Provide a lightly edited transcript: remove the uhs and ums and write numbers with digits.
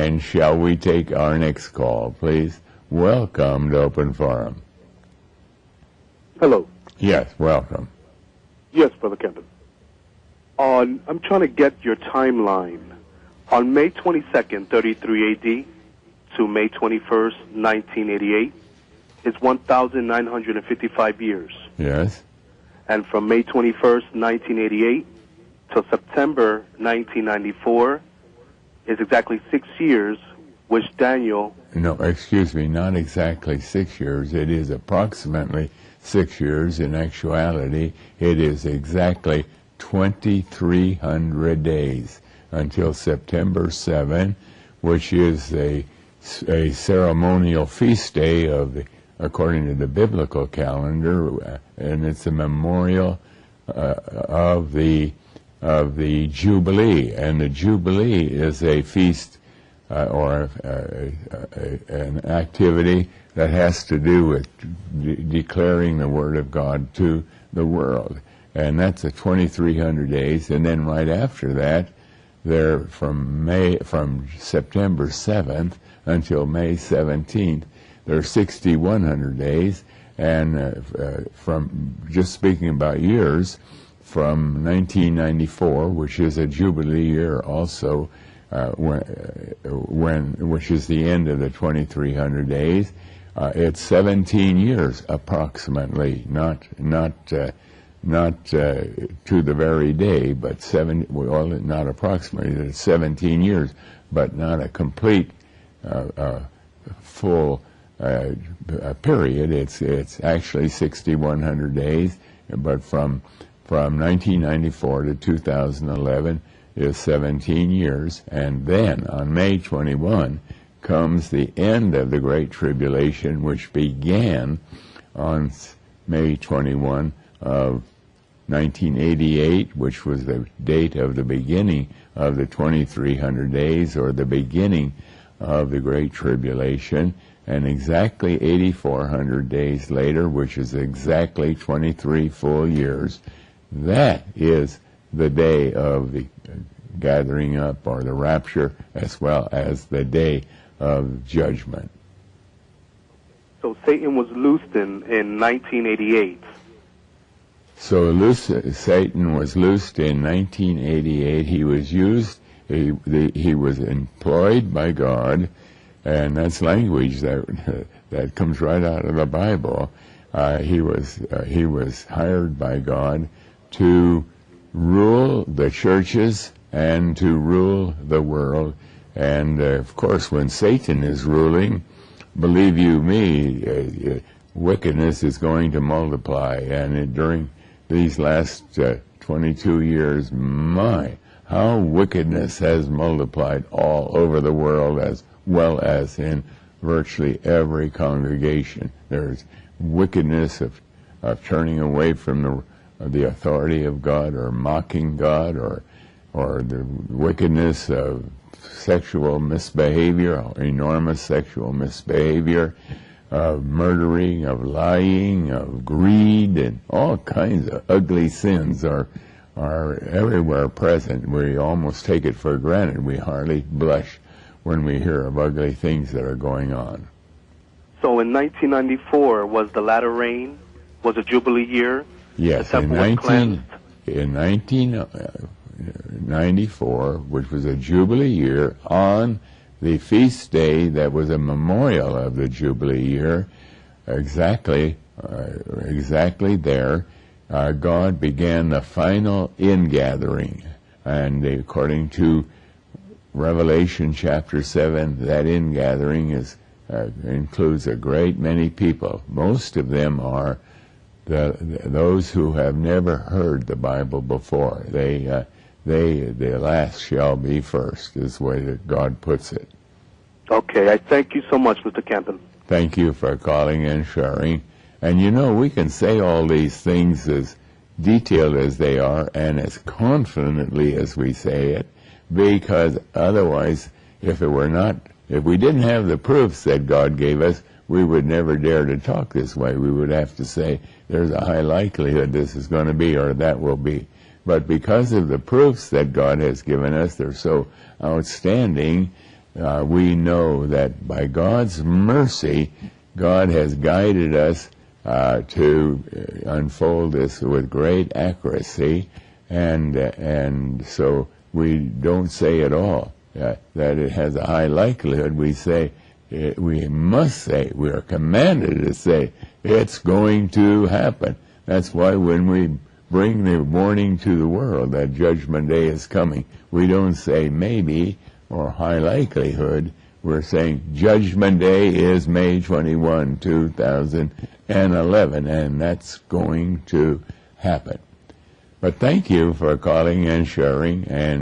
And shall we take our next call, please? Welcome to Open Forum. Hello. Yes, welcome. Yes, Brother Kevin. I'm trying to get your timeline. On May 22nd, 33 AD to May 21st, 1988 is 1,955 years. Yes. And from May 21st, 1988 to September 1994 is exactly 6 years, which Daniel... No, excuse me, not exactly 6 years. It is approximately 6 years. In actuality, it is exactly 2,300 days until September 7, which is a ceremonial feast day of the, according to the biblical calendar, and it's a memorial of the Jubilee. And the Jubilee is a feast or an activity that has to do with declaring the Word of God to the world. And that's a 2,300 days. And then right after that, there from September 7th until May 17th, there are 6,100 days. And from just speaking about years, from 1994, which is a Jubilee year also, which is the end of the 2,300 days, it's 17 years approximately, not to the very day, but not approximately, it's 17 years, but not a complete full period. It's actually 6,100 days, but from 1994 to 2011 is 17 years, and then on May 21 comes the end of the Great Tribulation, which began on May 21 of 1988, which was the date of the beginning of the 2,300 days, or the beginning of the Great Tribulation, and exactly 8,400 days later, which is exactly 23 full years, that is the day of the gathering up, or the rapture, as well as the day of judgment. So Satan was loosed in 1988. So Satan was loosed in 1988. He was used. He was employed by God, and that's language that comes right out of the Bible. He was hired by God to rule the churches and to rule the world. And of course, when Satan is ruling, believe you me, wickedness is going to multiply. And during these last 22 years, how wickedness has multiplied all over the world, as well as in virtually every congregation. There's wickedness of turning away from the authority of God, or mocking God, or the wickedness of sexual misbehavior, enormous sexual misbehavior, of murdering, of lying, of greed, and all kinds of ugly sins are everywhere present. We almost take it for granted. We hardly blush when we hear of ugly things that are going on. So in 1994 was the latter rain, was a Jubilee year? Yes, in 1994, which was a Jubilee year, on the feast day that was a memorial of the Jubilee year, exactly there, God began the final ingathering. And according to Revelation chapter 7, that ingathering includes a great many people. Most of them are those who have never heard the Bible before. The last shall be first, is the way that God puts it. Okay, I thank you so much, Mr. Campen. Thank you for calling and sharing. And you know, we can say all these things as detailed as they are and as confidently as we say it, because otherwise, if we didn't have the proofs that God gave us, we would never dare to talk this way. We would have to say, there's a high likelihood this is going to be, or that will be. But because of the proofs that God has given us, they're so outstanding we know that by God's mercy, God has guided us to unfold this with great accuracy, and so we don't say at all that it has a high likelihood. We say, we must say, we are commanded to say, it's going to happen. That's why when we bring the warning to the world that Judgment Day is coming, we don't say maybe or high likelihood. We're saying Judgment Day is May 21, 2011, and that's going to happen. But thank you for calling and sharing, and